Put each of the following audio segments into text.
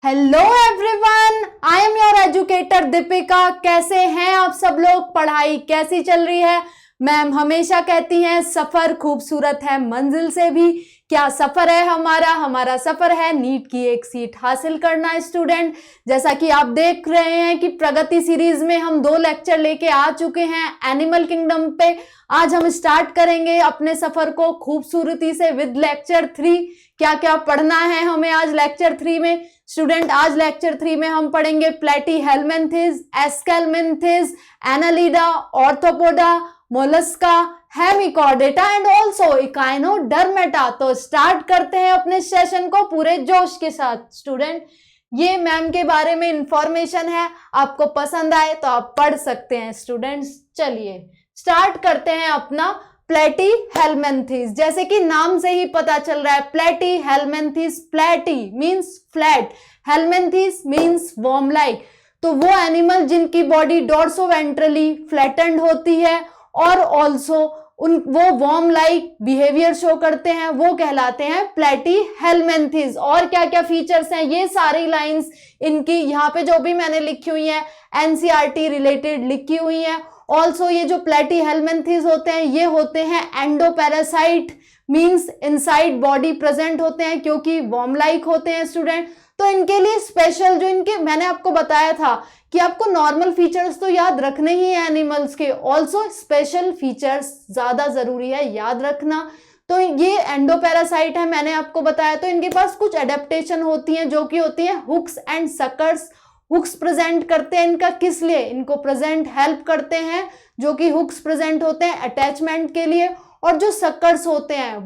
Hello everyone, I am your educator Deepika. कैसे हैं आप सब लोग? पढ़ाई कैसी चल रही है? मैम हमेशा कहती हैं सफर खूबसूरत है मंजिल से भी। क्या सफर है हमारा सफर है नीट की एक सीट हासिल करना। स्टूडेंट, जैसा कि आप देख रहे हैं कि प्रगति सीरीज में हम 2 लेक्चर लेके आ चुके हैं एनिमल किंगडम पे। आज हम स्टार्ट करेंगे अपने सफर को खूबसूरती से विद लेक्चर 3। क्या क्या पढ़ना है हमें आज लेक्चर 3 में? स्टूडेंट, आज लेक्चर 3 में हम पढ़ेंगे platyhelminthes, aschelminthes, annelida, arthropoda, mollusca, hemichordata and also echinodermata. तो स्टार्ट करते हैं अपने सेशन को पूरे जोश के साथ। स्टूडेंट, ये मैम के बारे में इंफॉर्मेशन है, आपको पसंद आए तो आप पढ़ सकते हैं। स्टूडेंट्स, चलिए स्टार्ट करते हैं अपना प्लेटीहेल्मिन्थेस। जैसे कि नाम से ही पता चल रहा है, platyhelminthes, platy means flat, helminthes means worm like. तो वो एनिमल जिनकी बॉडी डॉर्सोवेंट्रली फ्लैटेंड होती है और ऑल्सो वो वर्म लाइक बिहेवियर शो करते हैं, वो कहलाते हैं प्लेटीहेल्मिन्थेस। और क्या क्या फीचर्स हैं, ये सारी लाइंस इनकी यहाँ पे जो भी मैंने लिखी हुई है एनसीईआरटी रिलेटेड लिखी हुई है। ऑल्सो ये जो प्लेटीहेल्मिन्थेस होते हैं ये होते हैं endoparasite, means inside body present होते हैं क्योंकि वर्म लाइक होते हैं। स्टूडेंट, तो इनके लिए स्पेशल जो इनके मैंने आपको बताया था कि आपको नॉर्मल फीचर्स तो याद रखने ही है एनिमल्स के, ऑल्सो स्पेशल फीचर्स ज्यादा जरूरी है याद रखना। तो ये एंडोपैरासाइट है, मैंने आपको बताया। तो इनके पास कुछ एडेप्टेशन होती हैं जो कि होती है hooks and suckers. Hooks present करते हैं इनका किस लिए? इनको प्रेजेंट हेल्प करते हैं, जो कि हुक्स प्रेजेंट होते हैं अटैचमेंट के लिए, और जो सकर्स होते हैं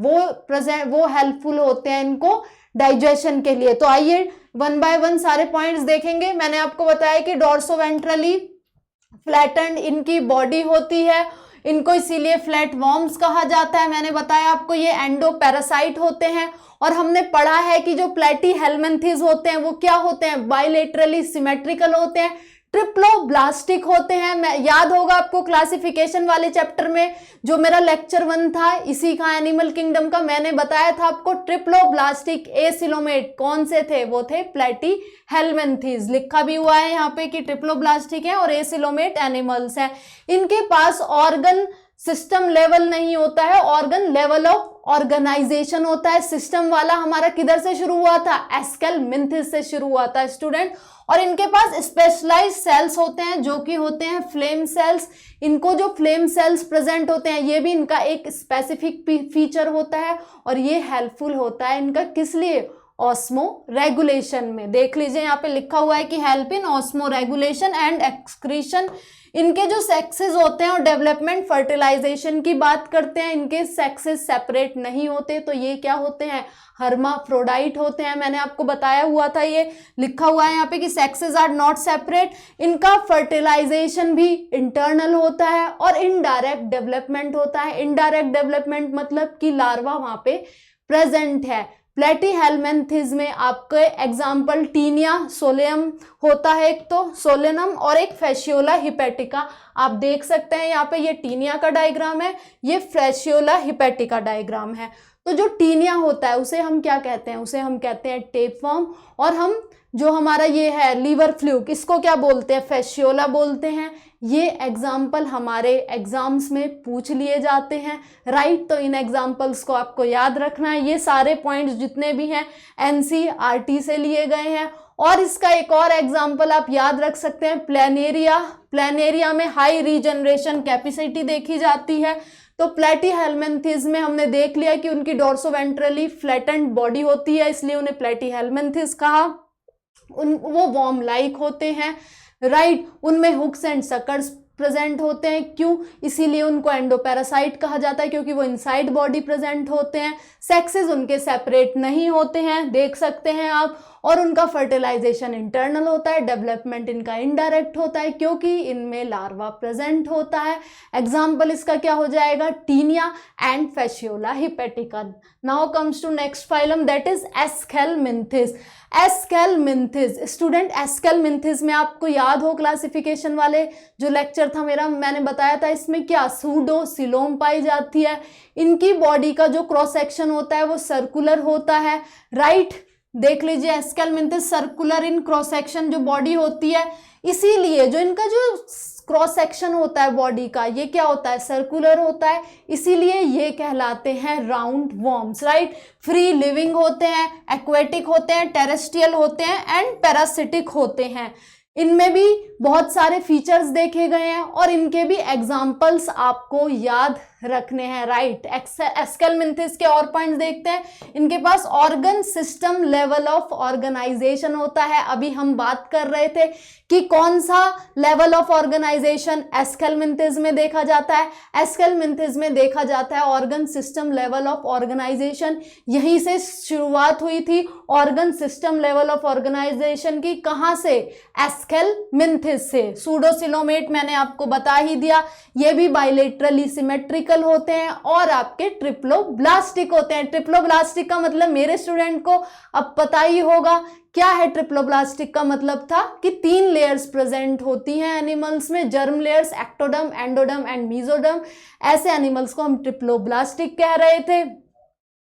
वो हेल्पफुल होते हैं इनको डाइजेशन के लिए। तो आइए वन बाय वन सारे पॉइंट्स देखेंगे। मैंने आपको बताया कि डॉर्सोवेंट्रली फ्लैटेंड इनकी बॉडी होती है, इनको इसीलिए फ्लैट वॉर्म्स कहा जाता है। मैंने बताया आपको ये एंडोपैरासाइट होते हैं। और हमने पढ़ा है कि जो प्लेटीहेल्मिन्थेस होते हैं वो क्या होते हैं? बाइलेटरली सिमेट्रिकल होते हैं, ट्रिप्लोब्लास्टिक होते हैं। याद होगा आपको क्लासिफिकेशन वाले चैप्टर में जो मेरा लेक्चर 1 था इसी का एनिमल किंगडम का, मैंने बताया था आपको ट्रिप्लोब्लास्टिक एसिलोमेट कौन से थे? वो थे प्लेटीहेल्मिन्थेस। लिखा भी हुआ है यहाँ पे कि ट्रिप्लोब्लास्टिक है और एसिलोमेट एनिमल्स हैं। इनके पास ऑर्गन सिस्टम लेवल नहीं होता है, ऑर्गन लेवल ऑफ ऑर्गेनाइजेशन होता है। सिस्टम वाला हमारा किधर से शुरू हुआ था? एस्केलमिन्थेस से शुरू हुआ था स्टूडेंट। और इनके पास स्पेशलाइज्ड सेल्स होते हैं जो कि होते हैं फ्लेम सेल्स। इनको जो फ्लेम सेल्स प्रेजेंट होते हैं ये भी इनका एक स्पेसिफिक फीचर होता है और ये हेल्पफुल होता है इनका किस लिए? ऑस्मो रेगुलेशन में। देख लीजिए यहाँ पे लिखा हुआ है कि help in osmo regulation and excretion. इनके जो सेक्सेस होते हैं और डेवलपमेंट फर्टिलाइजेशन की बात करते हैं, इनके सेक्सेस सेपरेट नहीं होते, तो ये क्या होते हैं? हर्माफ्रोडाइट होते हैं। मैंने आपको बताया हुआ था, ये लिखा हुआ है यहाँ पे कि सेक्सेस आर नॉट सेपरेट। इनका फर्टिलाइजेशन भी इंटरनल होता है और इनडायरेक्ट डेवलपमेंट होता है। इनडायरेक्ट डेवलपमेंट मतलब कि लार्वा वहां पे प्रेजेंट है। प्लेटीहेल्मिन्थेस में आपके एग्जाम्पल टीनिया सोलेनम होता है, एक तो सोलेनम और एक फैसियोला हिपेटिका। आप देख सकते हैं यहाँ पे ये टीनिया का डायग्राम है, ये फैसियोला हिपेटिका डायग्राम है। तो जो टीनिया होता है उसे हम क्या कहते हैं? उसे हम कहते हैं टेपवर्म। और हम जो हमारा ये है लीवर फ्लूक, इसको क्या बोलते हैं? फैसियोला बोलते हैं। ये एग्जाम्पल हमारे एग्जाम्स में पूछ लिए जाते हैं, राइट? तो इन एग्जाम्पल्स को आपको याद रखना है। ये सारे पॉइंट्स जितने भी हैं एनसीईआरटी से लिए गए हैं। और इसका एक और एग्जाम्पल आप याद रख सकते हैं, प्लेनेरिया। प्लेनेरिया में हाई रीजनरेशन कैपेसिटी देखी जाती है। तो प्लेटीहेल्मिन्थेस में हमने देख लिया कि उनकी डॉर्सोवेंट्रली फ्लैटेंड बॉडी होती है, इसलिए उन्हें प्लेटीहेल्मिन्थेस कहा। वो वर्म लाइक होते हैं, राइट? उनमें हुक्स एंड सकर्स प्रेजेंट होते हैं। क्यों? इसीलिए उनको एंडोपैरासाइट कहा जाता है क्योंकि वो इनसाइड बॉडी प्रेजेंट होते हैं। सेक्सेस उनके सेपरेट नहीं होते हैं, देख सकते हैं आप। और उनका फर्टिलाइजेशन इंटरनल होता है, डेवलपमेंट इनका इनडायरेक्ट होता है क्योंकि इनमें लार्वा प्रेजेंट होता है। एग्जाम्पल इसका क्या हो जाएगा? Taenia and fasciola hepatica. Now comes to next phylum, that is aschelminthes. Aschelminthes student, aschelminthes में आपको याद हो क्लासिफिकेशन वाले जो लेक्चर था मेरा, मैंने बताया था इसमें क्या सूडोसिलोम पाई जाती है। इनकी बॉडी का जो क्रॉस सेक्शन होता है वो सर्कुलर होता है, राइट? देख लीजिए एस्केलमिंथिस सर्कुलर इन क्रॉस सेक्शन जो बॉडी होती है, इसीलिए जो इनका जो क्रॉस सेक्शन होता है बॉडी का, ये क्या होता है, सर्कुलर होता है, इसीलिए ये कहलाते हैं round worms, right. Free living होते हैं, एक्वेटिक होते हैं, टेरेस्ट्रियल होते हैं एंड पैरासिटिक होते हैं। इनमें भी बहुत सारे फीचर्स देखे गए हैं और इनके भी एग्जाम्पल्स आपको याद रखने हैं, राइट। एस्केलमिंथिस के और पॉइंट्स देखते हैं। इनके पास organ system level of organisation होता है। अभी हम बात कर रहे थे कि कौन सा लेवल ऑफ ऑर्गेनाइजेशन एस्केलमिंथिस में देखा जाता है। एस्केलमिंथिस में देखा जाता है organ system level of organisation. यहीं से शुरुआत हुई थी organ system level of organisation की। कहां से, एस्केलमिंथिस से। सूडोसिलोमेट मैंने आपको बता ही दिया, ये भी बाइलेटरली सिमेट्रिकल होते हैं और आपके ट्रिप्लोब्लास्टिक होते हैं। ट्रिप्लोब्लास्टिक का मतलब मेरे स्टूडेंट को अब पता ही होगा क्या है। ट्रिप्लोब्लास्टिक का मतलब था कि 3 लेयर्स प्रेजेंट होती हैं एनिमल्स में, germ layers, ectoderm, endoderm and mesoderm. ऐसे एनिमल्स को हम ट्रिप्लोब्लास्टिक कह रहे थे,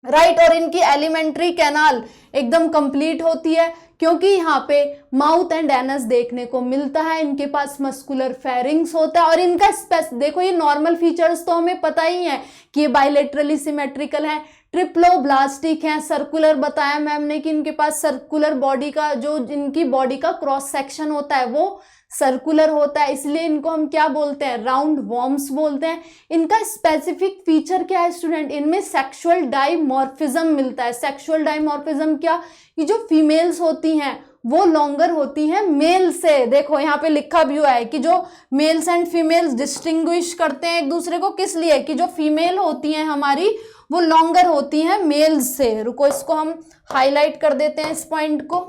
राइट। और इनकी एलिमेंट्री कैनाल एकदम कंप्लीट होती है क्योंकि यहाँ पे माउथ एंड एनस देखने को मिलता है। इनके पास मस्कुलर फेरिंग्स होता है और इनका देखो ये नॉर्मल फीचर्स तो हमें पता ही है कि ये बाइलेटरली सिमेट्रिकल है, ट्रिप्लोब्लास्टिक है, सर्कुलर बताया मैम ने कि इनके पास सर्कुलर बॉडी का जो इनकी बॉडी का क्रॉस सेक्शन होता है वो सर्कुलर होता है, इसलिए इनको हम क्या बोलते हैं, राउंड वॉर्म्स बोलते हैं। इनका स्पेसिफिक फीचर क्या है स्टूडेंट, इनमें सेक्सुअल डाइमॉर्फिज्म मिलता है। सेक्सुअल डाइमॉर्फिज्म क्या, कि जो फीमेल्स होती हैं वो लॉन्गर होती हैं मेल से। देखो यहाँ पे लिखा भी हुआ है कि जो मेल्स एंड फीमेल्स डिस्टिंग्विश करते हैं एक दूसरे को, किस लिए, कि जो फीमेल होती हैं हमारी वो लॉन्गर होती हैं मेल्स से। रुको इसको हम हाईलाइट कर देते हैं इस पॉइंट को।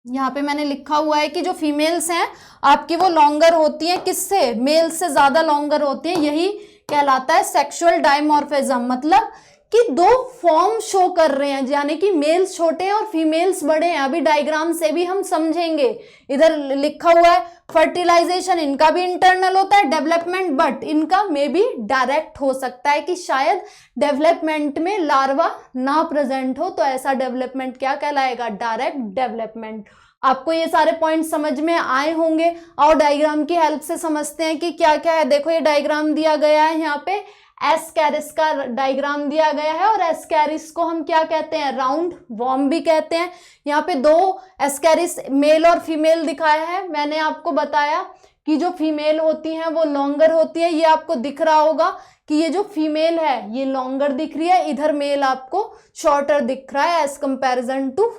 यहाँ पे मैंने लिखा हुआ है कि जो फीमेल्स हैं आपकी वो लॉन्गर होती हैं, किससे, मेल्स से ज्यादा लॉन्गर होती हैं। यही कहलाता है सेक्सुअल डाइमॉर्फिज्म, मतलब कि 2 फॉर्म शो कर रहे हैं, यानी कि मेल्स छोटे हैं और फीमेल्स बड़े हैं। अभी डायग्राम से भी हम समझेंगे। इधर लिखा हुआ है फर्टिलाइजेशन इनका भी इंटरनल होता है, डेवलपमेंट बट इनका मे बी डायरेक्ट हो सकता है कि शायद डेवलपमेंट में लार्वा ना प्रेजेंट हो, तो ऐसा डेवलपमेंट क्या कहलाएगा, डायरेक्ट डेवलपमेंट। आपको ये सारे पॉइंट समझ में आए होंगे और डायग्राम की हेल्प से समझते हैं कि क्या क्या है। देखो ये डायग्राम दिया गया है, यहाँ पे एस्कैरिस का डायग्राम दिया गया है और एस्कैरिस को हम क्या कहते हैं, राउंड वॉर्म भी कहते हैं। यहाँ पे 2 एस्कैरिस मेल और फीमेल दिखाया है। मैंने आपको बताया कि जो फीमेल होती हैं वो लॉन्गर होती है। ये आपको दिख रहा होगा कि ये जो फीमेल है ये लॉन्गर दिख रही है, इधर मेल आपको शॉर्टर दिख रहा है as comparison to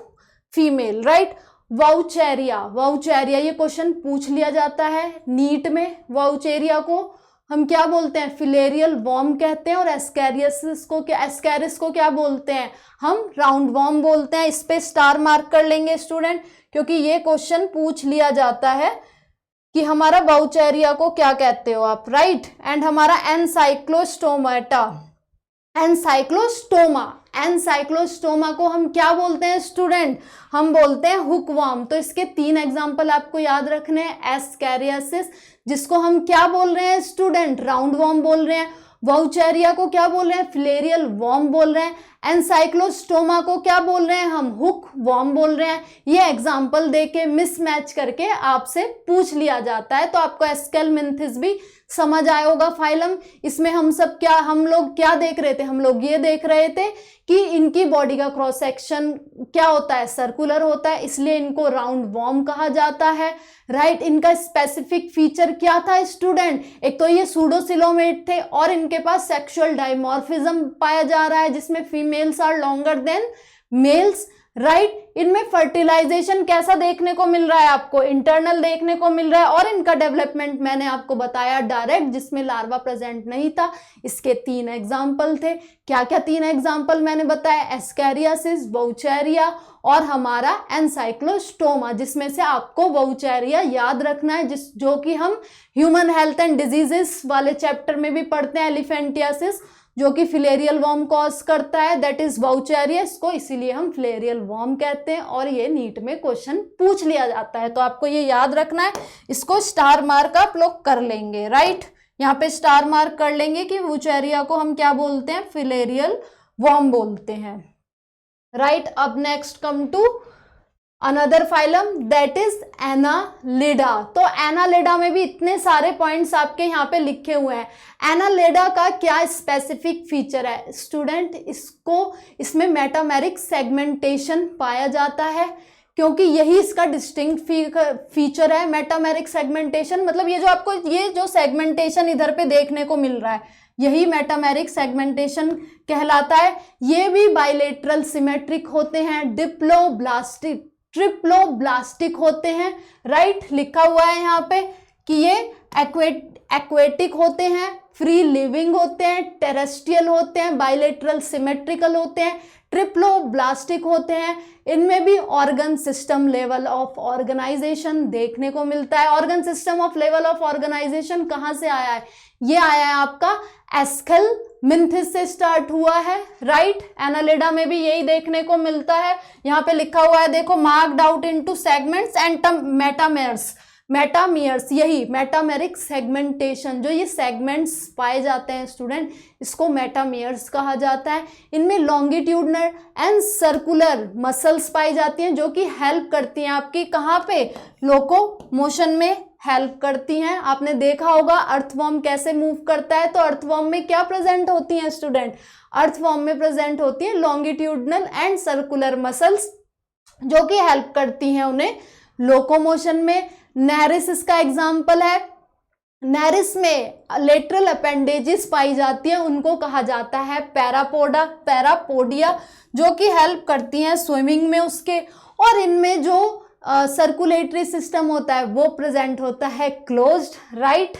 female, right. Vaucheria, vaucheria ये क्वेश्चन पूछ लिया जाता है नीट में। वाउचेरिया को हम क्या बोलते हैं, फिलेरियल वॉर्म कहते हैं और एस्कैरिस को क्या बोलते हैं, हम राउंड वॉर्म बोलते हैं। इस पे स्टार मार्क कर लेंगे स्टूडेंट, क्योंकि ये क्वेश्चन पूछ लिया जाता है कि हमारा वाउचेरिया को क्या कहते हो आप, राइट। एंड हमारा एनसाइक्लोस्टोमा को हम क्या बोलते हैं स्टूडेंट, हम बोलते हैं हुकवर्म। तो इसके 3 एग्जांपल आपको याद रखने हैं। एस्कैरियासिस जिसको हम क्या बोल रहे हैं स्टूडेंट, राउंड वॉर्म बोल रहे हैं। वाउचेरिया को क्या बोल रहे हैं, फिलेरियल वॉर्म बोल रहे हैं। एनसाइक्लोस्टोमा को क्या बोल रहे हैं, हम हुक वॉर्म बोल रहे हैं। ये एग्जाम्पल देके मिसमैच करके आपसे पूछ लिया जाता है। तो आपको एस्केलमिंथिस भी समझ आया होगा फाइलम। इसमें हम लोग क्या देख रहे थे, हम लोग ये देख रहे थे कि इनकी बॉडी का क्रॉस सेक्शन क्या होता है, सर्कुलर होता है, इसलिए इनको राउंड वॉर्म कहा जाता है, राइट। इनका स्पेसिफिक फीचर क्या था स्टूडेंट, एक तो ये सूडोसिलोमेट थे और इनके पास सेक्सुअल डाइमॉर्फिज्म पाया जा रहा है जिसमें females are longer than males, right. इनमें फर्टिलाइजेशन कैसा देखने को मिल रहा है आपको, इंटरनल देखने को मिल रहा है। और इनका डेवलपमेंट मैंने आपको बताया डायरेक्ट, जिसमें लार्वा प्रेजेंट नहीं था। इसके 3 एग्जाम्पल थे। क्या क्या 3 एग्जाम्पल मैंने बताया, एस्कैरियासिस, वाउचेरिया और हमारा एनसाइक्लोस्टोमा, जिसमें से आपको वाउचेरिया याद रखना है, जो कि हम ह्यूमन हेल्थ एंड डिजीजेस वाले चैप्टर में भी पढ़ते हैं। एलिफेंटियासिस जो कि फिलेरियल वॉर्म कॉज करता है, दैट इज वाउचेरिया, इसको इसीलिए हम फिलेरियल वॉर्म कहते हैं और ये नीट में क्वेश्चन पूछ लिया जाता है। तो आपको ये याद रखना है, इसको स्टार मार्क आप लोग कर लेंगे, राइट। यहाँ पे स्टार मार्क कर लेंगे कि वाउचेरिया को हम क्या बोलते हैं, फिलेरियल वॉर्म बोलते हैं, राइट। अब next come to another phylum that is annelida. तो एनालिडा में भी इतने सारे पॉइंट्स आपके यहाँ पे लिखे हुए हैं। एनालिडा का क्या स्पेसिफिक फीचर है स्टूडेंट, इसमें मेटामेरिक सेगमेंटेशन पाया जाता है, क्योंकि यही इसका डिस्टिंक्ट फीचर है। मेटामेरिक सेगमेंटेशन मतलब ये जो आपको ये जो सेगमेंटेशन इधर पे देखने को मिल रहा है, यही मेटामेरिक सेगमेंटेशन कहलाता है। ये भी बाइलेटरल सिमेट्रिक होते हैं, डिप्लोब्लास्टिक ट्रिप्लोब्लास्टिक होते हैं, राइट। लिखा हुआ है यहाँ पे कि ये एक्वेटिक होते हैं, फ्री लिविंग होते हैं, टेरेस्ट्रियल होते हैं, बाइलेटरल सिमेट्रिकल होते हैं, ट्रिप्लोब्लास्टिक होते हैं। इनमें भी organ system level of organisation देखने को मिलता है। Organ system of level of organisation कहाँ से आया है? ये आया है आपका एस्केल मिन्थिस से स्टार्ट हुआ है, राइट। एनालिडा में भी यही देखने को मिलता है। यहाँ पे लिखा हुआ है देखो, marked out into segments and metameres, यही मेटामेरिक सेगमेंटेशन, जो ये सेगमेंट्स पाए जाते हैं स्टूडेंट, इसको मेटामियर्स कहा जाता है। इनमें लॉन्गिट्यूडनल एंड सर्कुलर मसल्स पाई जाती हैं, जो कि हेल्प करती हैं आपकी कहाँ पे? लोकोमोशन में हेल्प करती हैं। आपने देखा होगा अर्थवर्म कैसे मूव करता है, तो अर्थवर्म में क्या प्रेजेंट होती हैं स्टूडेंट? अर्थवर्म में प्रेजेंट होती है लॉन्गिट्यूडनल एंड सर्कुलर मसल्स, जो कि हेल्प करती हैं उन्हें लोकोमोशन में। नेरिस इसका एग्जाम्पल है। नेरिस में लेटरल अपेंडेजेस पाई जाती है, उनको कहा जाता है पैरापोडिया, जो कि हेल्प करती हैं स्विमिंग में उसके। और इनमें जो सर्कुलेटरी सिस्टम होता है वो प्रेजेंट होता है क्लोज्ड, राइट।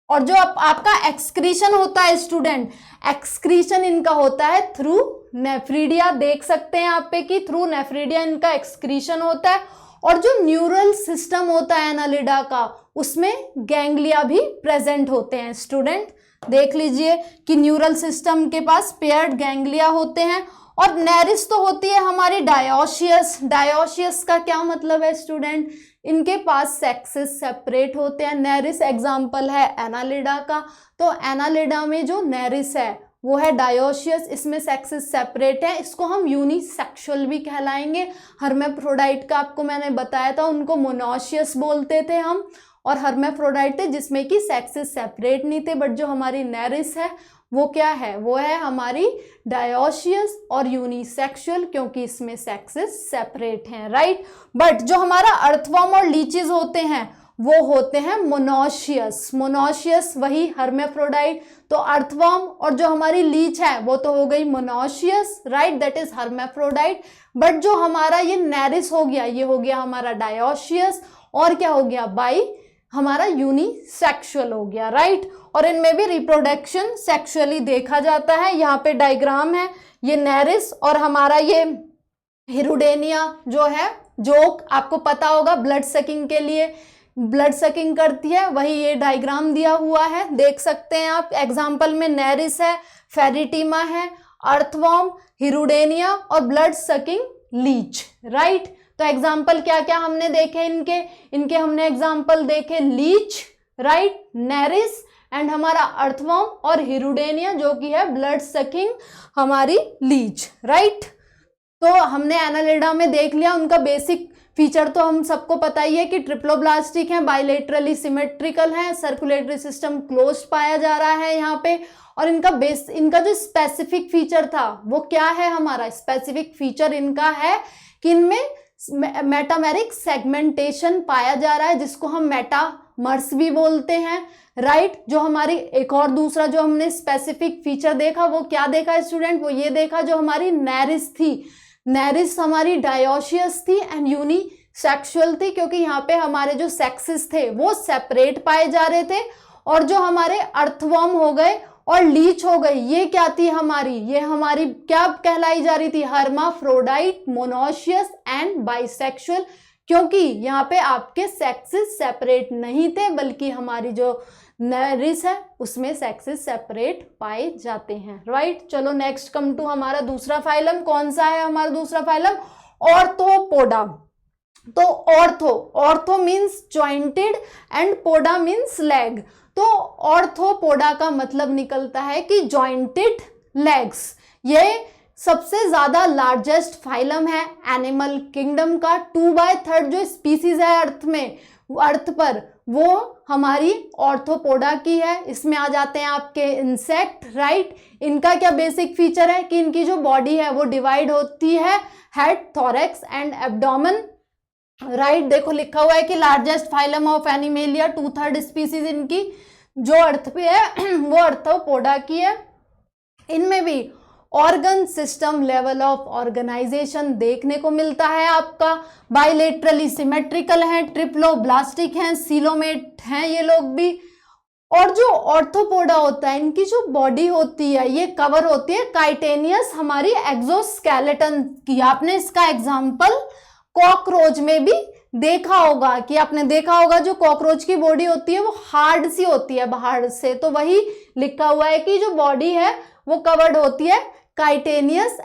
और जो आपका एक्सक्रीशन होता है स्टूडेंट, एक्सक्रीशन इनका होता है थ्रू नेफ्रीडिया। देख सकते हैं आप पे कि थ्रू नेफ्रीडिया इनका एक्सक्रीशन होता है। और जो न्यूरल सिस्टम होता है एनालिडा का, उसमें गैंग्लिया भी प्रेजेंट होते हैं स्टूडेंट। देख लीजिए कि न्यूरल सिस्टम के पास पेयर्ड गैंग्लिया होते हैं। और नेरिस तो होती है हमारी डायोशियस। डायोशियस का क्या मतलब है स्टूडेंट? इनके पास सेक्सेस सेपरेट होते हैं। नेरिस एग्जाम्पल है एनालिडा का। तो एनालिडा में जो नेरिस है वो है डायोशियस, इसमें सेक्सेस सेपरेट है। इसको हम यूनिसेक्सुअल भी कहलाएंगे। हर्मेफ्रोडाइट का आपको मैंने बताया था, उनको मोनोशियस बोलते थे हम। और हर्मेफ्रोडाइट थे जिसमें कि सेक्सेस सेपरेट नहीं थे। बट जो हमारी नेरिस है वो क्या है? वो है हमारी डायोशियस और यूनिसेक्सुअल, क्योंकि इसमें सेक्सेस सेपरेट हैं, राइट। बट जो हमारा अर्थवर्म और लीचेस होते हैं वो होते हैं मोनोशियस। मोनोशियस वही हर्मेफ्रोडाइट। तो अर्थवर्म और जो हमारी लीच है वो तो हो गई monoecious, right, that is hermaphrodite. But जो हमारा ये नेरिस हो गया, ये हो गया हमारा डायोशियस। और क्या हो गया? हमारा यूनिसेक्सुअल हो गया, राइट। और इनमें भी रिप्रोडक्शन सेक्सुअली देखा जाता है। यहाँ पे डायग्राम है, ये नेरिस और हमारा ये हिरुडेनिया जो है, जो आपको पता होगा ब्लड सकिंग के लिए ब्लड सकिंग करती है, वही ये डायग्राम दिया हुआ है, देख सकते हैं आप। एग्जाम्पल में नेरिस है, फेरिटीमा है, अर्थवर्म, हिरुडेनिया और ब्लड सकिंग लीच, राइट। तो एग्जाम्पल क्या क्या हमने देखे इनके हमने एग्जाम्पल देखे लीच, राइट, नेरिस एंड हमारा अर्थवर्म और हिरुडेनिया जो कि है ब्लड सकिंग हमारी लीच, राइट। तो हमने एनालिडा में देख लिया उनका बेसिक फीचर, तो हम सबको पता ही है कि ट्रिप्लोब्लास्टिक है, बाइलेटरली सिमेट्रिकल है, सर्कुलेटरी सिस्टम क्लोज्ड पाया जा रहा है यहाँ पे। और इनका जो स्पेसिफिक फीचर था वो क्या है? हमारा स्पेसिफिक फीचर इनका है कि इनमें मेटामेरिक सेगमेंटेशन पाया जा रहा है, जिसको हम मेटामर्स भी बोलते हैं, राइट। जो हमारी एक और दूसरा जो हमने स्पेसिफिक फीचर देखा वो क्या देखा स्टूडेंट? वो ये देखा जो हमारी नेरिस थी, नेरिस हमारी डायोशियस थी एंड यूनिसेक्सुअल थी, क्योंकि यहाँ पे हमारे जो सेक्सेस थे वो सेपरेट पाए जा रहे थे। और जो हमारे अर्थवर्म हो गए और लीच हो गई, ये क्या थी हमारी? ये हमारी क्या कहलाई जा रही थी? हर्माफ्रोडाइट, मोनोशियस एंड बाइसेक्सुअल, क्योंकि यहाँ पे आपके सेक्सेस सेपरेट नहीं थे, बल्कि हमारी जो नेरिस है उसमें सेक्सेस सेपरेट पाए जाते हैं, राइट। चलो नेक्स्ट कम टू हमारा दूसरा फाइलम। कौन सा है हमारा दूसरा फाइलम? ऑर्थोपोडा। तो ortho means jointed and poda means leg. तो ऑर्थोपोडा का मतलब निकलता है कि जॉइंटेड लेग्स। ये सबसे ज्यादा लार्जेस्ट फाइलम है एनिमल किंगडम का। 2/3 जो स्पीसीज है अर्थ पर वो हमारी ऑर्थोपोडा की है। इसमें आ जाते हैं आपके इंसेक्ट, राइट। इनका क्या बेसिक फीचर है कि इनकी जो बॉडी है वो डिवाइड होती है head, thorax and abdomen, right. देखो लिखा हुआ है कि largest phylum of animalia, 2/3 species इनकी जो अर्थ पे है वो ऑर्थोपोडा की है। इनमें भी organ system level of organisation देखने को मिलता है आपका। बाइलेटरली सिमेट्रिकल है, ट्रिप्लोब्लास्टिक हैं, सीलोमेट हैं ये लोग भी। और जो ऑर्थोपोडा होता है इनकी जो बॉडी होती है ये कवर होती है काइटेनियस हमारी एक्सोस्केलेटन की। आपने इसका एग्जाम्पल कॉकरोच में भी देखा होगा कि आपने देखा होगा जो कॉकरोच की बॉडी होती है वो हार्ड सी होती है बाहर से, तो वही लिखा हुआ है कि जो बॉडी है वो कवर्ड होती है काइटेनियस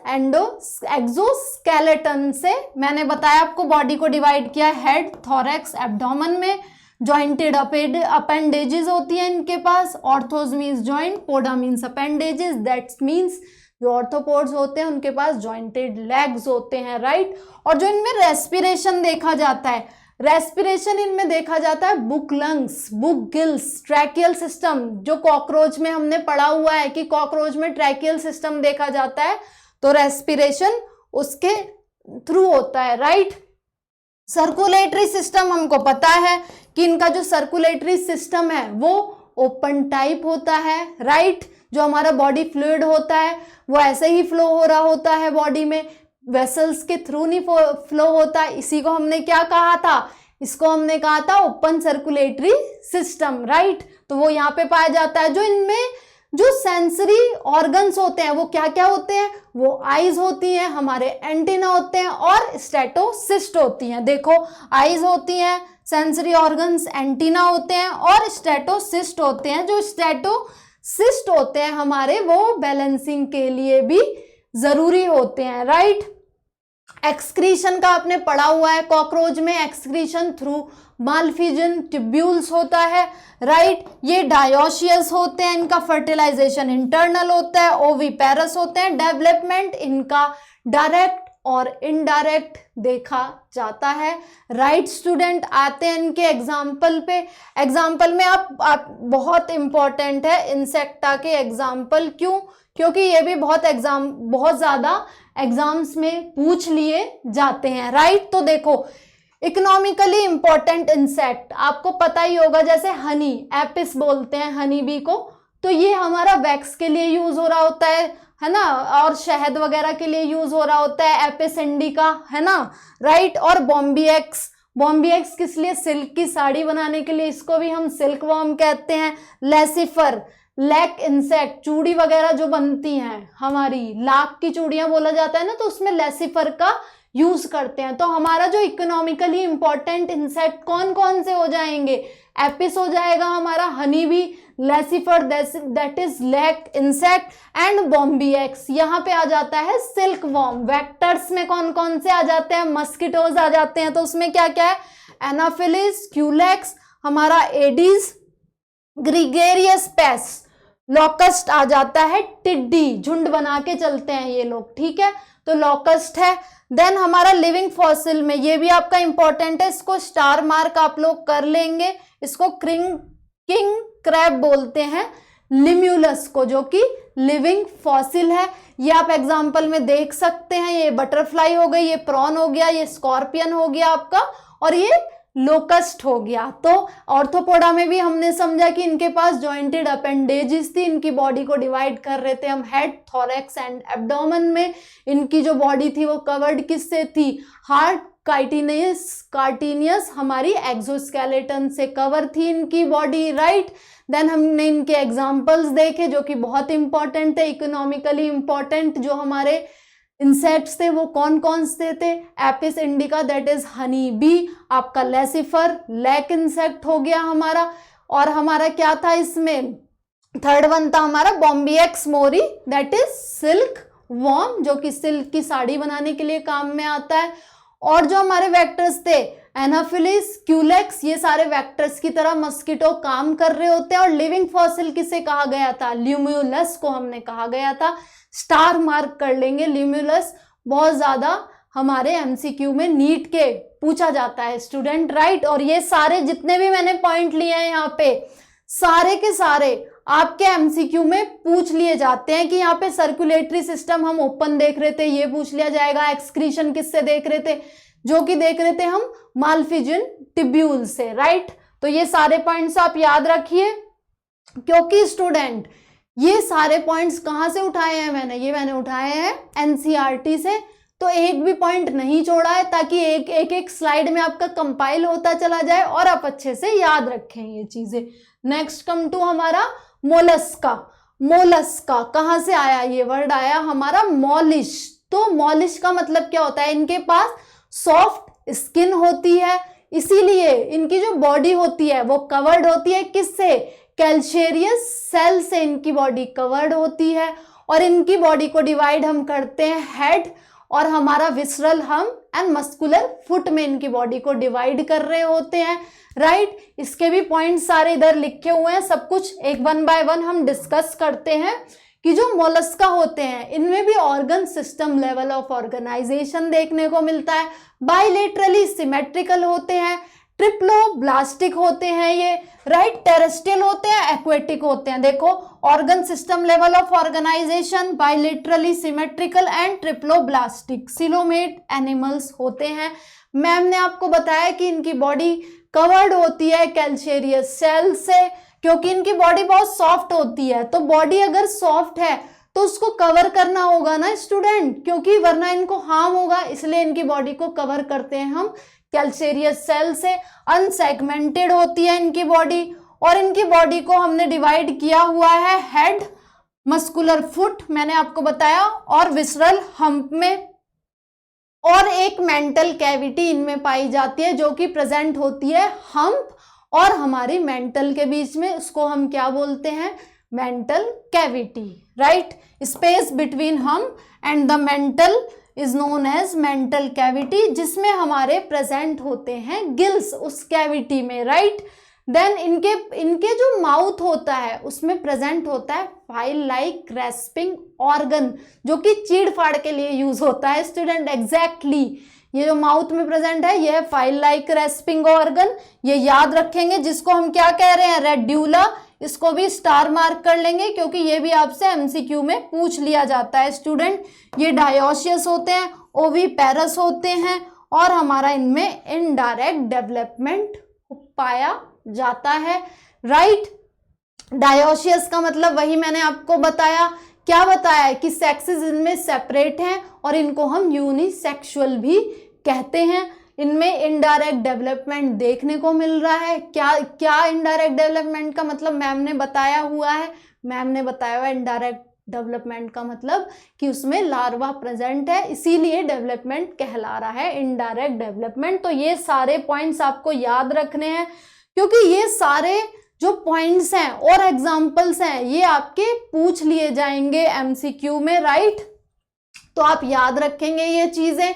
एक्सोस्केलेटन से। मैंने बताया आपको बॉडी को डिवाइड किया हेड, थोरैक्स, एब्डोमेन में। जॉइंटेड अपेंडेजेस होती है इनके पास। Arthros means joint, poda means appendages, that means जो ऑर्थोपोड्स होते हैं उनके पास जॉइंटेड लेग्स होते हैं, राइट। और जो इनमें रेस्पिरेशन देखा जाता है, रेस्पिरेशन इनमें देखा जाता है book lungs, book gills, tracheal system. जो कॉकरोच में हमने पढ़ा हुआ है कि कॉकरोच में ट्रैकियल सिस्टम देखा जाता है, तो रेस्पिरेशन उसके थ्रू होता है, राइट। सर्कुलेटरी सिस्टम हमको पता है कि इनका जो सर्कुलेटरी सिस्टम है वो ओपन टाइप होता है, राइट। जो हमारा बॉडी फ्लूइड होता है वो ऐसे ही फ्लो हो रहा होता है बॉडी में, वेसल्स के थ्रू नहीं फ्लो होता है। इसी को हमने क्या कहा था, इसको हमने कहा था ओपन सर्कुलेटरी सिस्टम, राइट। तो वो यहाँ पे पाया जाता है। जो इनमें जो सेंसरी ऑर्गन्स होते हैं वो क्या क्या होते हैं, वो आईज होती हैं, हमारे एंटीना होते हैं और स्टेटोसिस्ट होती हैं। देखो आईज होती हैं, सेंसरी ऑर्गन्स, एंटीना होते हैं और स्टेटोसिस्ट होते हैं। जो स्टेटोसिस्ट होते हैं हमारे वो बैलेंसिंग के लिए भी जरूरी होते हैं, राइट। एक्सक्रीशन का आपने पढ़ा हुआ है, कॉकरोच में एक्सक्रीशन थ्रू मालफिजन ट्यूब्यूल्स होता है, राइट। ये डायोशियस होते हैं, इनका फर्टिलाइजेशन इंटरनल होता है, ओविपेरस होते हैं। डेवलपमेंट इनका डायरेक्ट और इनडायरेक्ट देखा जाता है, राइट। स्टूडेंट आते हैं इनके एग्जाम्पल पे। एग्जाम्पल में आप बहुत इंपॉर्टेंट है इंसेक्टा के एग्जाम्पल, क्यों, क्योंकि ये भी बहुत ज्यादा एग्जाम्स में पूछ लिए जाते हैं, राइट। तो देखो इकोनॉमिकली इंपॉर्टेंट इंसेक्ट आपको पता ही होगा, जैसे हनी, एपिस बोलते हैं हनी बी को, तो ये हमारा वैक्स के लिए यूज हो रहा होता है ना, और शहद वगैरह के लिए यूज हो रहा होता है एपिस इंडिका, है ना, राइट। और बॉम्बीएक्स किस लिए, सिल्क की साड़ी बनाने के लिए, इसको भी हम सिल्क वॉर्म कहते हैं। लेसिफर, लैक इंसेक्ट, चूड़ी वगैरह जो बनती हैं हमारी, लाख की चूड़ियां बोला जाता है ना, तो उसमें लेसिफर का यूज करते हैं। तो हमारा जो इकोनॉमिकली इंपॉर्टेंट इंसेक्ट कौन कौन से हो जाएंगे, एपिस हो जाएगा हमारा, honey bee, Laccifer that is lac insect and Bombyx. यहाँ पे आ जाता है सिल्क वॉर्म। वेक्टर्स में कौन कौन से आ जाते हैं, मस्किटोज आ जाते हैं, तो उसमें क्या क्या है, एनाफिलिस, क्यूलेक्स, हमारा एडीज, ग्रिगेरियस पेस्ट, लॉकस्ट आ जाता है, टिड्डी, झुंड बना के चलते हैं ये लोग, ठीक है, तो लॉकस्ट है। देन हमारा लिविंग फॉसिल में, ये भी आपका इंपॉर्टेंट है, इसको स्टार मार्क आप लोग कर लेंगे। इसको किंग क्रैब बोलते हैं, लिम्यूलस को, जो कि लिविंग फॉसिल है। ये आप एग्जाम्पल में देख सकते हैं, ये बटरफ्लाई हो गई, ये प्रॉन हो गया, ये स्कॉर्पियन हो गया आपका, और ये लोकस्ट हो गया। तो ऑर्थोपोडा में भी हमने समझा कि इनके पास जॉइंटेड अपेंडेजेस थी, इनकी बॉडी को डिवाइड कर रहे थे हम हेड, थोरैक्स एंड एब्डोमेन में। इनकी जो बॉडी थी वो कवर्ड किससे थी, हार्ट, कार्टिनियस हमारी एक्सोस्केलेटन से कवर थी इनकी बॉडी, राइट। देन हमने इनके एग्जाम्पल्स देखे जो कि बहुत इंपॉर्टेंट थे, इकोनॉमिकली इंपॉर्टेंट जो हमारे इंसेक्ट्स थे वो कौन कौन से थे, Apis indica that is honey bee, आपका लेसिफर लैक इंसेक्ट हो गया हमारा, और हमारा क्या था इसमें, थर्ड वन था हमारा बॉम्बीएक्स मोरी दैट इज सिल्क वॉर्म, जो कि सिल्क की साड़ी बनाने के लिए काम में आता है। और जो हमारे वेक्टर्स थे एनाफिलिस, क्यूलेक्स, ये सारे वेक्टर्स की तरह मस्कीटो काम कर रहे होते हैं। और लिविंग फॉसिल किसे कहा गया था? ल्यूम्यूलस को हमने कहा गया था। स्टार मार्क कर लेंगे, ल्यूम्यूलस बहुत ज्यादा हमारे एमसीक्यू में नीट के पूछा जाता है स्टूडेंट, राइट। और ये सारे जितने भी मैंने पॉइंट लिए हैं यहाँ पे, सारे के सारे आपके एमसीक्यू में पूछ लिए जाते हैं। कि यहाँ पे सर्कुलेटरी सिस्टम हम ओपन देख रहे थे, ये पूछ लिया जाएगा। एक्सक्रीशन किससे देख रहे थे? जो कि देख रहे थे हम मालफिजियन टिब्यूल से, राइट। तो ये सारे पॉइंट्स आप याद रखिए, क्योंकि स्टूडेंट ये सारे पॉइंट्स कहाँ से उठाए हैं मैंने? ये मैंने उठाए हैं एनसीईआरटी से। तो एक भी पॉइंट नहीं छोड़ा है, ताकि एक एक स्लाइड में आपका कंपाइल होता चला जाए और आप अच्छे से याद रखें ये चीजें। नेक्स्ट कम टू हमारा मोलस्का। मोलस्का कहाँ से आया? ये वर्ड आया हमारा मॉलिश। तो मॉलिश का मतलब क्या होता है? इनके पास सॉफ्ट स्किन होती है, इसीलिए इनकी जो बॉडी होती है वो कवर्ड होती है किससे? कैल्शियस सेल से इनकी बॉडी कवर्ड होती है। और इनकी बॉडी को डिवाइड हम करते हैं हेड और हमारा विसरल हम एंड मस्कुलर फुट में इनकी बॉडी को डिवाइड कर रहे होते हैं, राइट। इसके भी पॉइंट सारे इधर लिखे हुए हैं, सब कुछ एक वन बाय वन हम डिस्कस करते हैं। कि जो मोलस्का होते हैं इनमें भी organ system level of organisation देखने को मिलता है। बाइलेटरली सिमेट्रिकल होते हैं, ट्रिप्लोब्लास्टिक होते हैं ये, राइट। टेरेस्ट्रियल होते हैं, एक्वेटिक होते हैं। देखो organ system level of organisation, bilaterally symmetrical and triploblastic, coelomate animals होते हैं। मैम ने आपको बताया कि इनकी बॉडी कवर्ड होती है कैल्शियस सेल से, क्योंकि इनकी बॉडी बहुत सॉफ्ट होती है। तो बॉडी अगर सॉफ्ट है तो उसको कवर करना होगा ना स्टूडेंट, क्योंकि वरना इनको हार्म होगा, इसलिए इनकी बॉडी को कवर करते हैं हम कैल्शियस सेल से। अनसेगमेंटेड होती है इनकी बॉडी, और इनकी बॉडी को हमने डिवाइड किया हुआ है हेड, मस्कुलर फुट मैंने आपको बताया, और विसरल हम्प में। और एक मेंटल कैविटी इनमें पाई जाती है जो कि प्रेजेंट होती है हम्प और हमारी मेंटल के बीच में। उसको हम क्या बोलते हैं? Mantle cavity, right. Space between hump and the mantle is known as mantle cavity, जिसमें हमारे प्रेजेंट होते हैं गिल्स उस कैविटी में, राइट। देन इनके जो माउथ होता है उसमें प्रेजेंट होता है फाइल लाइक रेस्पिंग ऑर्गन, जो कि चीड़ फाड़ के लिए यूज होता है स्टूडेंट। एग्जैक्टली ये जो माउथ में प्रेजेंट है ये है फाइल लाइक रेस्पिंग ऑर्गन, ये याद रखेंगे, जिसको हम क्या कह रहे हैं? रेड्यूला। इसको भी स्टार मार्क कर लेंगे, क्योंकि ये भी आपसे एमसीक्यू में पूछ लिया जाता है स्टूडेंट। ये डायोशियस होते हैं, ओविपेरस होते हैं, और हमारा इनमें इनडायरेक्ट डेवलपमेंट पाया जाता है, राइट। डायोशियस का मतलब वही मैंने आपको बताया, क्या बताया कि सेक्सेस इनमें सेपरेट हैं और इनको हम यूनिसेक्सुअल भी कहते हैं। इनमें इनडायरेक्ट डेवलपमेंट देखने को मिल रहा है। क्या इनडायरेक्ट डेवलपमेंट का मतलब मैम ने बताया हुआ है? मैम ने बताया हुआ इनडायरेक्ट डेवलपमेंट का मतलब कि उसमें लार्वा प्रेजेंट है, इसीलिए डेवलपमेंट कहला रहा है इनडायरेक्ट डेवलपमेंट। तो ये सारे पॉइंट्स आपको याद रखने हैं, क्योंकि ये सारे जो पॉइंट्स हैं और एग्जाम्पल्स हैं ये आपके पूछ लिए जाएंगे एमसीक्यू में, राइट। तो आप याद रखेंगे ये चीजें।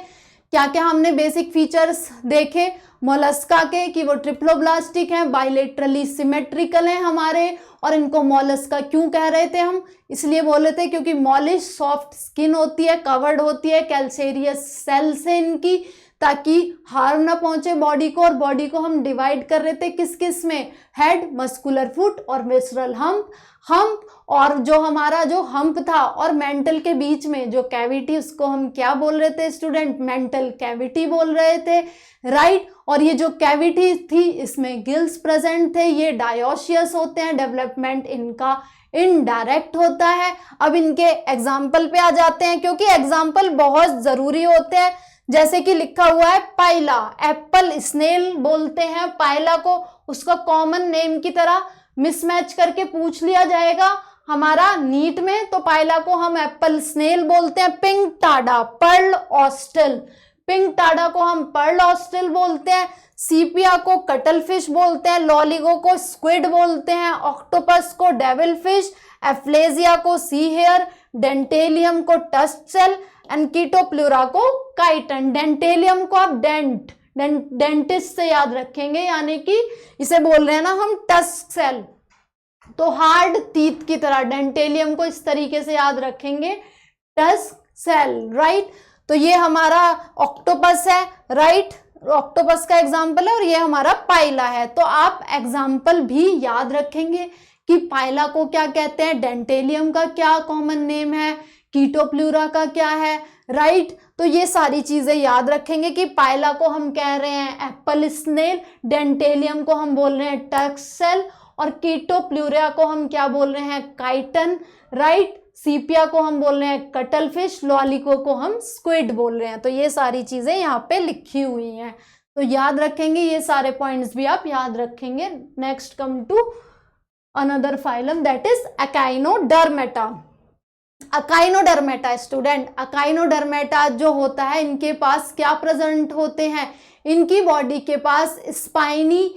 क्या क्या हमने बेसिक फीचर्स देखे मोलस्का के, कि वो ट्रिप्लोब्लास्टिक हैं, बाइलेटरली सिमेट्रिकल हैं हमारे, और इनको मोलस्का क्यों कह रहे थे हम? इसलिए बोले थे क्योंकि मॉलिश सॉफ्ट स्किन होती है, कवर्ड होती है कैल्शियस सेल से इनकी, ताकि हार्म ना पहुंचे बॉडी को। और बॉडी को हम डिवाइड कर रहे थे किस किस में? हेड, मस्कुलर फुट और विसरल हम्प। और जो हमारा जो हम्प था और मेंटल के बीच में जो कैविटी, उसको हम क्या बोल रहे थे स्टूडेंट? मेंटल कैविटी बोल रहे थे, राइट। और ये जो कैविटी थी इसमें गिल्स प्रेजेंट थे, ये डायोशियस होते हैं, डेवलपमेंट इनका इनडायरेक्ट होता है। अब इनके एग्जाम्पल पे आ जाते हैं, क्योंकि एग्जाम्पल बहुत जरूरी होते हैं। जैसे कि लिखा हुआ है पाइला, एप्पल स्नेल बोलते हैं पाइला को, उसका कॉमन नेम की तरह मिसमैच करके पूछ लिया जाएगा हमारा नीट में, तो पाइला को हम एप्पल स्नेल बोलते हैं। पिंक टाडा, पर्ल ऑस्टल, पिंक टाडा को हम पर्ल ऑस्टल बोलते हैं। सीपिया को कटल फिश बोलते हैं, लॉलिगो को स्क्विड बोलते हैं, ऑक्टोपस को डेविल फिश, एफ्लेजिया को सी हेयर, डेंटेलियम को टस्ट सेल, एंड कीटोप्लूरा को काइटन। डेंटेलियम को आप डेंटिस्ट से याद रखेंगे, यानी कि इसे बोल रहे हैं ना हम टस्क सेल, तो हार्ड टीथ की तरह डेंटेलियम को इस तरीके से याद रखेंगे, टस्क सेल, राइट। तो ये हमारा ऑक्टोपस है, राइट, ऑक्टोपस का एग्जाम्पल है, और ये हमारा पाइला है। तो आप एग्जाम्पल भी याद रखेंगे कि पाइला को क्या कहते हैं, डेंटेलियम का क्या कॉमन नेम है, कीटोप्लूरा का क्या है, राइट। तो ये सारी चीजें याद रखेंगे कि पाइला को हम कह रहे हैं एप्पल स्नेल, डेंटेलियम को हम बोल रहे हैं टस्क सेल, और कीटोप्लूरा को हम क्या बोल रहे हैं, काइटन, राइट। सीपिया को हम बोल रहे हैं कटल फिश, लॉलिको को हम स्क्विड बोल रहे हैं। तो ये सारी चीजें यहाँ पे लिखी हुई हैं, तो याद रखेंगे, ये सारे पॉइंट्स भी आप याद रखेंगे। Next come to another phylum, that is echinodermata. Echinodermata student, echinodermata जो होता है, इनके पास क्या प्रेजेंट होते हैं, इनकी बॉडी के पास स्पाइनी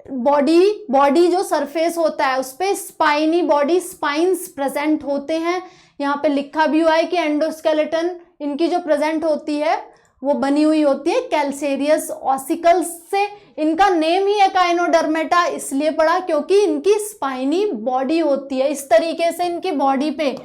बॉडी जो सरफेस होता है उस पे स्पाइनी बॉडी स्पाइंस प्रेजेंट होते हैं। यहाँ पे लिखा भी हुआ है कि एंडोस्केलेटन इनकी जो प्रेजेंट होती है वो बनी हुई होती है कैल्सेरियस ऑसिकल्स से। इनका नेम ही अकाइनोडर्मेटा इसलिए पड़ा क्योंकि इनकी स्पाइनी बॉडी होती है, इस तरीके से इनकी बॉडी पे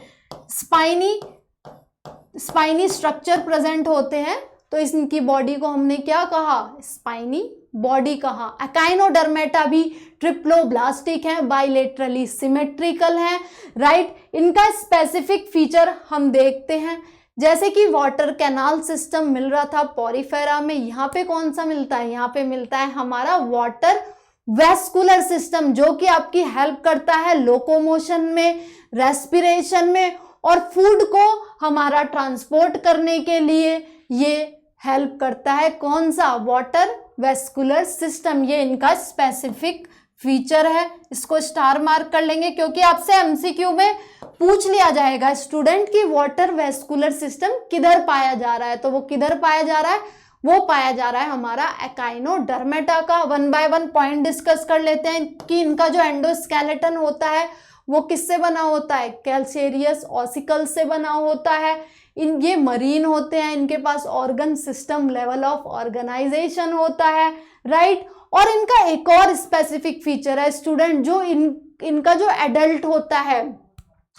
स्पाइनी स्ट्रक्चर प्रेजेंट होते हैं, तो इनकी बॉडी को हमने क्या कहा, स्पाइनी बॉडी कहा। अकाइनोडर्मेटा भी ट्रिप्लोब्लास्टिक है, बाइलेटरली सिमेट्रिकल है, राइट। इनका स्पेसिफिक फीचर हम देखते हैं, जैसे कि वाटर कैनाल सिस्टम मिल रहा था पॉरीफेरा में, यहाँ पे कौन सा मिलता है, यहाँ पे मिलता है हमारा वाटर वेस्कुलर सिस्टम, जो कि आपकी हेल्प करता है लोकोमोशन में, रेस्पिरेशन में, और फूड को हमारा ट्रांसपोर्ट करने के लिए ये हेल्प करता है। कौन सा, वाटर वेस्कुलर सिस्टम, ये इनका स्पेसिफिक फीचर है। इसको स्टार मार्क कर लेंगे क्योंकि आपसे एमसीक्यू में पूछ लिया जाएगा स्टूडेंट कि वाटर वेस्कुलर सिस्टम किधर पाया जा रहा है, तो वो किधर पाया जा रहा है, वो पाया जा रहा है हमारा अकाइनोडर्मेटा का। One by one point discuss कर लेते हैं कि इनका जो एंडोस्केलेटन होता है वो किससे बना होता है, कैल्सेरियस ऑसिकल से बना होता है। ये मरीन होते हैं, इनके पास organ system level of organisation होता है, राइट। और इनका एक और स्पेसिफिक फीचर है स्टूडेंट, जो इनका जो एडल्ट होता है,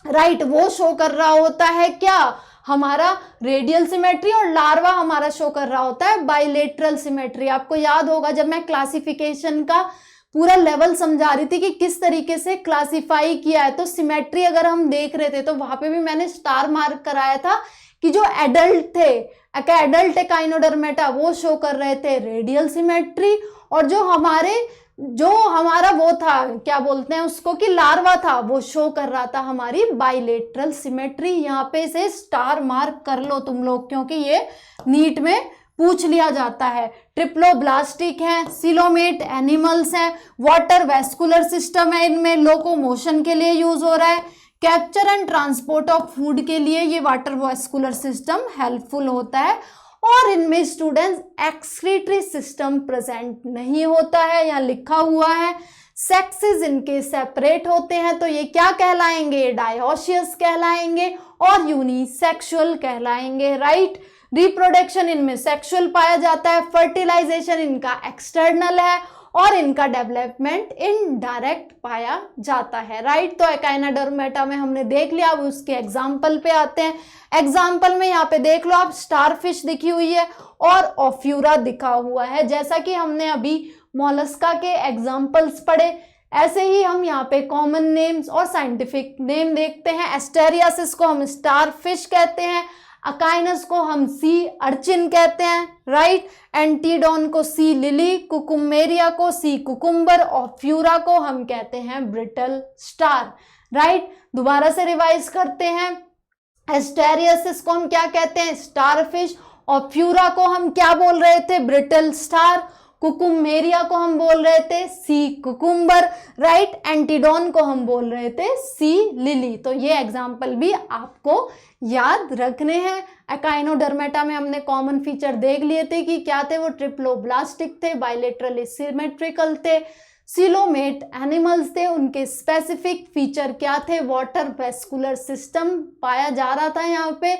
राइट, वो शो कर रहा होता है क्या, हमारा रेडियल सिमेट्री, और लार्वा हमारा शो कर रहा होता है बाइलेटरल सिमेट्री। आपको याद होगा जब मैं क्लासिफिकेशन का पूरा लेवल समझा रही थी कि किस तरीके से क्लासिफाई किया है, तो सिमेट्री अगर हम देख रहे थे तो वहां पे भी मैंने स्टार मार्क कराया था कि जो एडल्ट थे, एडल्ट अकाइनोडर्मेटा, वो शो कर रहे थे रेडियल सिमेट्री, और जो हमारा वो था, क्या बोलते हैं उसको, कि लार्वा था, वो शो कर रहा था हमारी बाइलेटरल सिमेट्री। यहाँ पे इसे स्टार मार्क कर लो तुम लोग, क्योंकि ये नीट में पूछ लिया जाता है। ट्रिप्लोब्लास्टिक है, सिलोमेट एनिमल्स हैं, वाटर वेस्कुलर सिस्टम है, इनमें लोकोमोशन के लिए यूज हो रहा है, capture and transport of food के लिए ये वाटर वेस्कुलर सिस्टम हेल्पफुल होता है, और इनमें स्टूडेंट्स एक्सक्रीटरी सिस्टम प्रेजेंट नहीं होता है, यहाँ लिखा हुआ है। सेक्सेस इनके सेपरेट होते हैं, तो ये क्या कहलाएंगे, डायोशियस कहलाएंगे और यूनिसेक्सुअल कहलाएंगे, राइट। रिप्रोडक्शन इनमें सेक्सुअल पाया जाता है, फर्टिलाइजेशन इनका एक्सटर्नल है, और इनका डेवलपमेंट इनडायरेक्ट पाया जाता है, राइट। तो अकाइनोडर्मेटा में हमने देख लिया, अब उसके एग्जाम्पल पे आते हैं। एग्जाम्पल में यहाँ पे देख लो आप, स्टारफिश दिखी हुई है और ऑफ्यूरा दिखा हुआ है। जैसा कि हमने अभी मोलस्का के एग्जाम्पल्स पढ़े, ऐसे ही हम यहाँ पे कॉमन नेम्स और साइंटिफिक नेम देखते हैं। एस्टेरियासिस को हम स्टारफिश कहते हैं, अकाइनस को हम सी अर्चिन कहते हैं, राइट। एंटीडोन को सी लिली, कुकुमेरिया को सी कुकुम्बर, ऑफ्यूरा को हम कहते हैं ब्रिटल स्टार, राइट। दोबारा से रिवाइज करते हैं, एस्टेरियासिस को हम क्या कहते हैं, स्टारफिश। ऑफ्यूरा को हम क्या बोल रहे थे, ब्रिटल स्टार। कुकुमेरिया को हम बोल रहे थे सी कुकुम्बर, राइट। एंटीडोन को हम बोल रहे थे सी लिली। तो ये एग्जाम्पल भी आपको याद रखने हैं। अकाइनोडर्मेटा में हमने कॉमन फीचर देख लिए थे कि क्या थे, वो ट्रिप्लोब्लास्टिक थे, बाइलेटरली सिमेट्रिकल थे, सिलोमेट एनिमल्स थे। उनके स्पेसिफिक फीचर क्या थे, वाटर वेस्कुलर सिस्टम पाया जा रहा था यहाँ पे,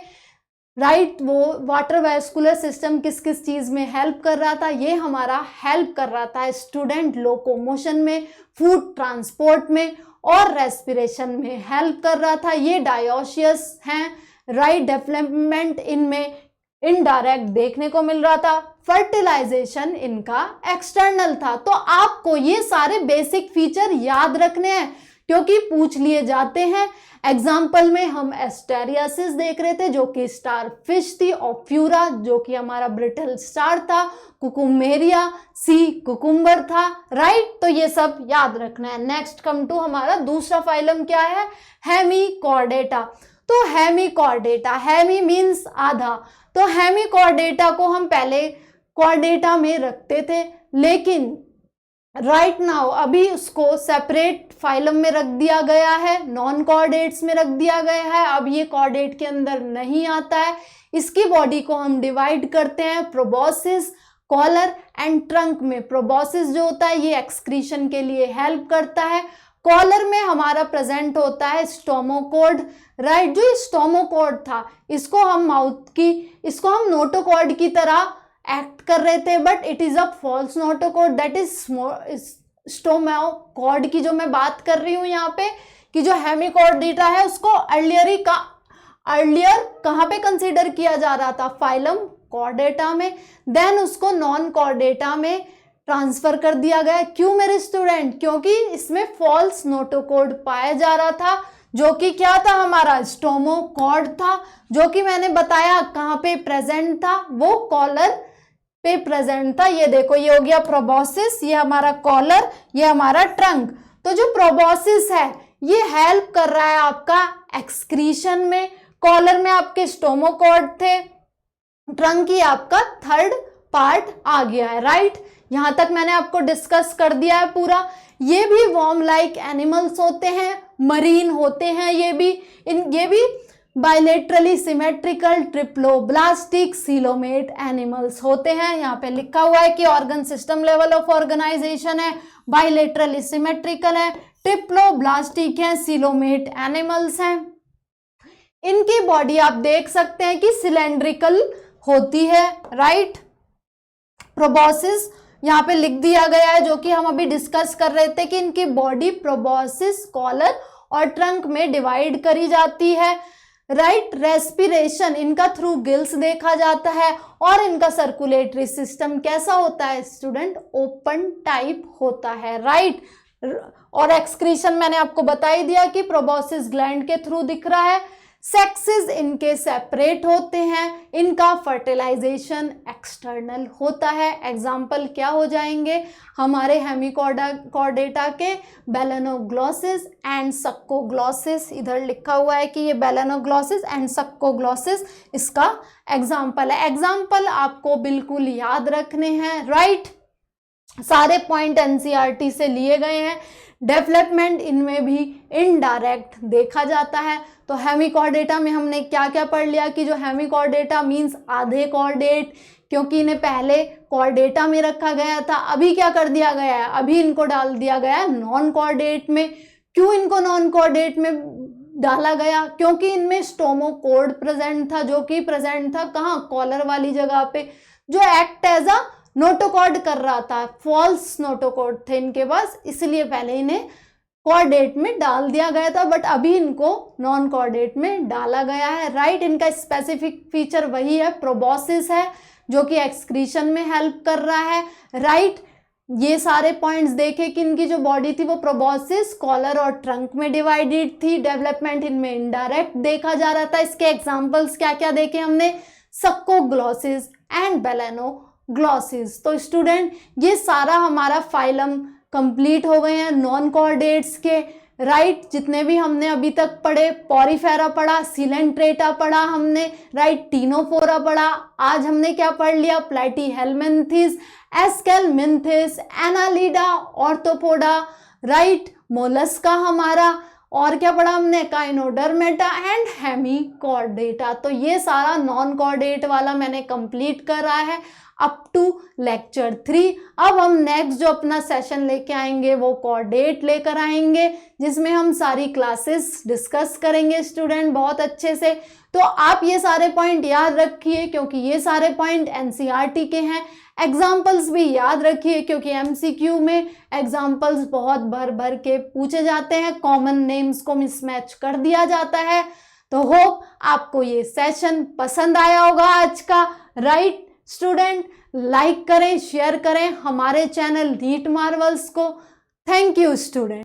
राइट। वो वाटर वैस्कुलर सिस्टम किस किस चीज़ में हेल्प कर रहा था, ये हमारा हेल्प कर रहा था स्टूडेंट लोकोमोशन में, फूड ट्रांसपोर्ट में और रेस्पिरेशन में हेल्प कर रहा था। ये डायोशियस हैं, राइट। डेवलपमेंट इनमें इनडायरेक्ट देखने को मिल रहा था। फर्टिलाइजेशन इनका एक्सटर्नल था। तो आपको ये सारे बेसिक फीचर याद रखने हैं क्योंकि पूछ लिए जाते हैं। एग्जाम्पल में हम एस्टेरियासिस देख रहे थे जो कि स्टार फिश थी, ऑफ्यूरा जो कि हमारा ब्रिटल स्टार था, कुकुमेरिया सी कुकुम्बर था, राइट। तो ये सब याद रखना है। नेक्स्ट कम टू हमारा दूसरा फाइलम क्या है, हेमिकॉर्डेटा। तो हेमिकॉर्डेटा, हेमी मीन्स आधा, तो हेमिकॉर्डेटा को हम पहले कॉर्डेटा में रखते थे, लेकिन राइट नाउ अभी उसको सेपरेट फाइलम में रख दिया गया है, नॉन कॉर्डेट्स में रख दिया गया है। अब ये कॉर्डेट के अंदर नहीं आता है। इसकी बॉडी को हम डिवाइड करते हैं प्रोबॉसिस, कॉलर एंड ट्रंक में। प्रोबॉसिस जो होता है ये एक्सक्रीशन के लिए हेल्प करता है। कॉलर में हमारा प्रेजेंट होता है स्टोमोकॉर्ड, राइट। जो ये स्टोमोकॉर्ड था इसको हम इसको हम नोटोकॉर्ड की तरह एक्ट कर रहे थे, but it is a false notochord, that is stomochord की जो मैं बात कर रही हूँ यहाँ पे, कि जो हेमिकॉर्डेटा है उसको अर्लियर कहाँ पे कंसीडर किया जा रहा था, फाइलम कॉर्डेटा में, देन उसको नॉन कॉर्डेटा में ट्रांसफर कर दिया गया। क्यों मेरे स्टूडेंट, क्योंकि इसमें फॉल्स नोटोकॉर्ड पाया जा रहा था जो कि क्या था, हमारा स्टोमोकॉर्ड था, जो कि मैंने बताया कहाँ पे प्रेजेंट था, वो कॉलर पे प्रेजेंट था। ये देखो, ये हो गया प्रोबॉसिस, ये हमारा कॉलर, ये हमारा ट्रंक। तो जो प्रोबॉसिस है ये हेल्प कर रहा है आपका एक्सक्रीशन में, कॉलर में आपके स्टोमोकॉर्ड थे, ट्रंक ही आपका थर्ड पार्ट आ गया है, राइट। यहां तक मैंने आपको डिस्कस कर दिया है पूरा। ये भी वॉर्म लाइक एनिमल्स होते हैं, मरीन होते हैं, ये भी bilaterally symmetrical triploblastic coelomate animals होते हैं। यहाँ पे लिखा हुआ है कि organ system level of organisation है, बायलेटरली सिमेट्रिकल है, ट्रिप्लोब्लास्टिक है, सीलोमेट एनिमल्स हैं। इनकी बॉडी आप देख सकते हैं कि सिलेंड्रिकल होती है, राइट। प्रोबॉसिस यहाँ पे लिख दिया गया है, जो कि हम अभी डिस्कस कर रहे थे कि इनकी बॉडी प्रोबॉसिस, कॉलर और ट्रंक में डिवाइड करी जाती है, राइट। रेस्पिरेशन इनका थ्रू गिल्स देखा जाता है, और इनका सर्कुलेटरी सिस्टम कैसा होता है स्टूडेंट, ओपन टाइप होता है, राइट। और एक्सक्रीशन मैंने आपको बता ही दिया कि प्रोबॉसिस ग्लैंड के थ्रू दिख रहा है। सेक्सेस इनके सेपरेट होते हैं, इनका फर्टिलाइजेशन एक्सटर्नल होता है। एग्जाम्पल क्या हो जाएंगे हमारे हेमिकॉर्डेटा के, बेलेनोग्लॉसिस एंड सक्कोग्लॉसिस। इधर लिखा हुआ है कि ये बेलेनोग्लॉसिस एंड सक्कोग्लॉसिस इसका एग्जाम्पल है। एग्जाम्पल आपको बिल्कुल याद रखने हैं, राइट। सारे पॉइंट एनसीईआरटी से लिए गए हैं। डेवलपमेंट इनमें भी इनडायरेक्ट देखा जाता है। तो हेमिकॉर्डेटा में हमने क्या क्या पढ़ लिया कि जो हेमिकॉर्डेटा मीन्स आधे कॉर्डेट, क्योंकि इन्हें पहले कॉर्डेटा में रखा गया था, अभी क्या कर दिया गया है, अभी इनको डाल दिया गया है नॉन कॉर्डेट में। क्यों इनको नॉन कॉर्डेट में डाला गया, क्योंकि इनमें स्टोमोकॉर्ड प्रेजेंट था, जो कि प्रेजेंट था कहाँ, कॉलर वाली जगह पे, जो एक्ट एज अ नोटोकॉर्ड कर रहा था। फॉल्स नोटोकॉर्ड थे इनके पास, इसलिए पहले इन्हें कॉर्डेट में डाल दिया गया था, बट अभी इनको नॉन कॉर्डेट में डाला गया है, राइट। इनका स्पेसिफिक फीचर वही है, प्रोबॉसिस है, जो कि एक्सक्रीशन में हेल्प कर रहा है, राइट। ये सारे पॉइंट्स देखे कि इनकी जो बॉडी थी वो प्रोबॉसिस, कॉलर और ट्रंक में डिवाइडेड थी। डेवलपमेंट इनमें इनडायरेक्ट देखा जा रहा था। इसके एग्जाम्पल्स क्या क्या देखे हमने, सक्कोग्लॉसिस एंड बेलेनोग्लॉसिस। तो स्टूडेंट ये सारा हमारा फाइलम कंप्लीट हो गए हैं नॉन कॉर्डेट्स के, राइट। जितने भी हमने अभी तक पढ़े, पॉरीफेरा पढ़ा, सिलेंट्रेटा पढ़ा हमने, राइट, टीनोफोरा पढ़ा। आज हमने क्या पढ़ लिया, प्लैटीहेलमिन्थिस, एस्केलमिन्थिस, एनालिडा, ऑर्थोपोडा, राइट, मोलस्का हमारा, और क्या पढ़ा हमने, काइनोडर्मेटा एंड हेमिकॉर्डेटा। तो ये सारा नॉन कॉर्डेट वाला मैंने कंप्लीट करा है। Up to lecture 3। अब हम नेक्स्ट जो अपना सेशन लेके आएंगे वो कॉर्ड डेट लेकर आएंगे, जिसमें हम सारी क्लासेस डिस्कस करेंगे स्टूडेंट बहुत अच्छे से। तो आप ये सारे पॉइंट याद रखिए, क्योंकि ये सारे पॉइंट एनसीईआरटी के हैं। एग्जाम्पल्स भी याद रखिए, क्योंकि एमसीक्यू में एग्जाम्पल्स बहुत भर भर के पूछे जाते हैं, कॉमन नेम्स को मिसमैच कर दिया जाता है। तो होप आपको ये सेशन पसंद आया होगा आज का, राइट स्टूडेंट। लाइक करें, शेयर करें हमारे चैनल नीट मार्वल्स को। Thank you student.